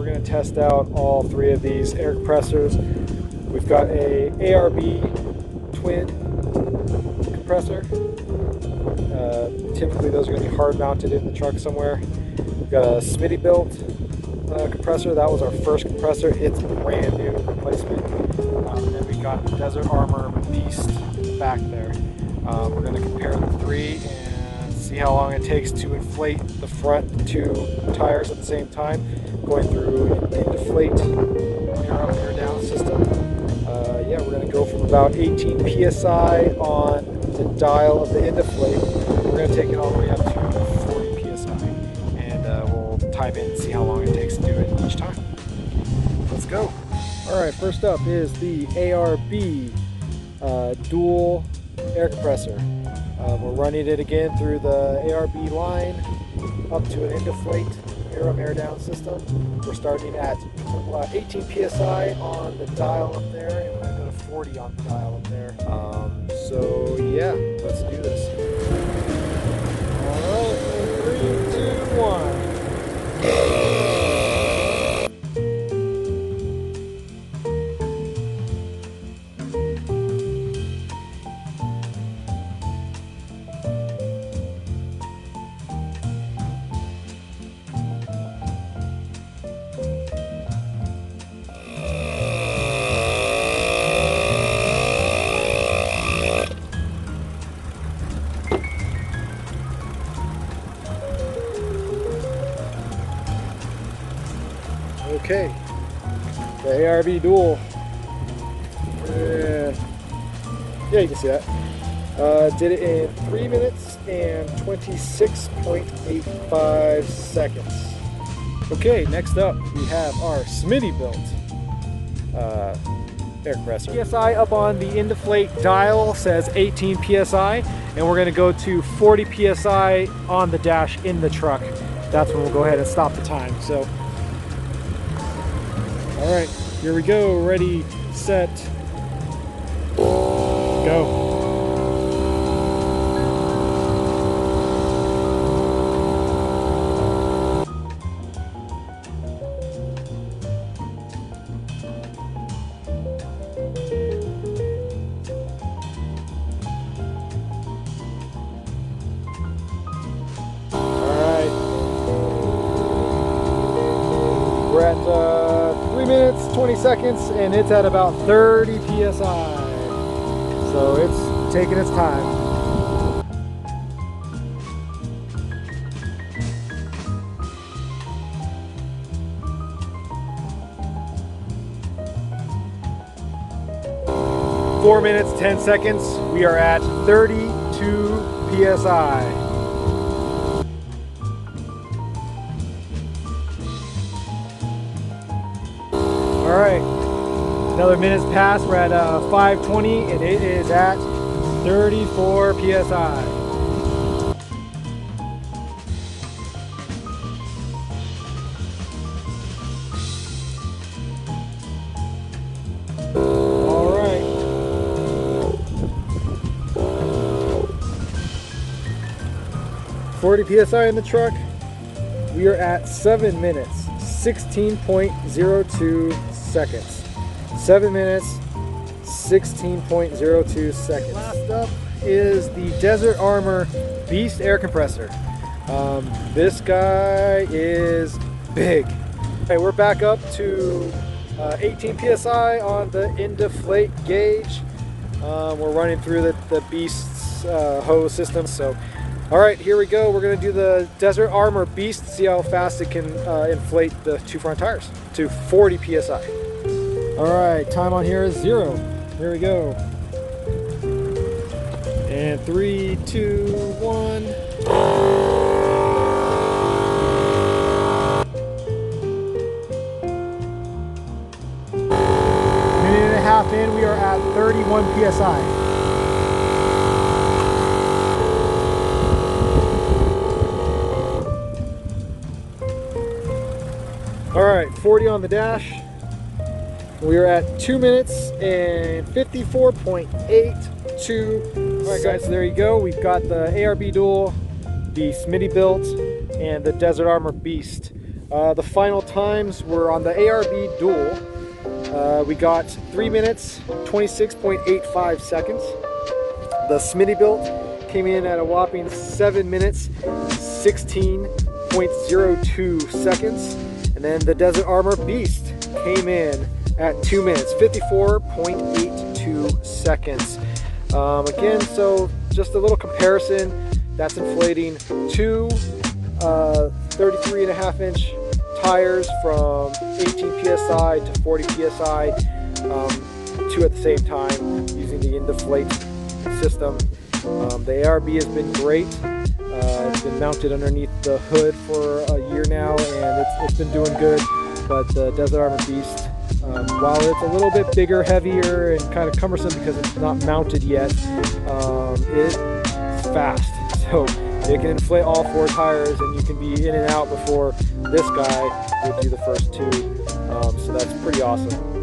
we're going to test out all three of these air compressors. We've got a ARB Twin compressor. Typically those are going to be hard mounted in the truck somewhere. We've got a Smittybuilt compressor. That was our first compressor. It's a brand new replacement. And then we got the Desert Armor Beast back there. We're going to compare the three and see how long it takes to inflate the front two tires at the same time, going through an inflate air up, air down system. Yeah, we're going to go from about 18 psi on the dial of the end deflate. We're going to take it all the way up to 40 psi, and we'll time in and see how long it takes to do it each time. Let's go. All right, first up is the ARB dual air compressor. We're running it again through the ARB line up to an end deflate air up, air down system. We're starting at 18 psi on the dial up there, and we're going to go to 40 on the dial up there. So yeah, let's do this. All right, 3, 2, 1. Okay, the ARB dual, yeah, you can see that, did it in 3 minutes and 26.85 seconds. Okay, next up we have our Smittybuilt air compressor. PSI up on the end deflate dial says 18 PSI, and we're going to go to 40 PSI on the dash in the truck. That's when we'll go ahead and stop the time. So. All right, here we go. Ready, set, go. All right, we're at 3 minutes, 20 seconds, and it's at about 30 psi. So it's taking its time. Four minutes, 10 seconds. We are at 32 psi. All right, another minute's passed. We're at 5:20, and it is at 34 psi. All right. $40 psi in the truck. We are at 7 minutes, 16.02 seconds. 7 minutes, 16.02 seconds. Last up is the Desert Armor Beast air compressor. This guy is big. Okay, we're back up to 18 psi on the end deflate gauge. We're running through the Beast's hose system. So, all right, here we go. We're gonna do the Desert Armor Beast, see how fast it can inflate the two front tires to 40 psi. All right, time on here is 0. Here we go. And 3, 2, 1. Minute and a half in, we are at 31 psi. All right, 40 on the dash. We are at 2 minutes and 54.82. All right, guys, so there you go. We've got the ARB Dual, the Smittybuilt, and the Desert Armor Beast. The final times were on the ARB Dual. We got 3 minutes, 26.85 seconds. The Smittybuilt came in at a whopping 7 minutes, 16.02 seconds. And then the Desert Armor Beast came in at 2 minutes, 54.82 seconds. Again, so just a little comparison. That's inflating two 33.5 inch tires from 18 psi to 40 psi, two at the same time using the in-deflate system. The ARB has been great. It's been mounted underneath the hood for a year now, and it's been doing good. But the Desert Armor Beast, while it's a little bit bigger, heavier, and kind of cumbersome because it's not mounted yet, it's fast. So it can inflate all 4 tires, and you can be in and out before this guy would do the first 2. So that's pretty awesome.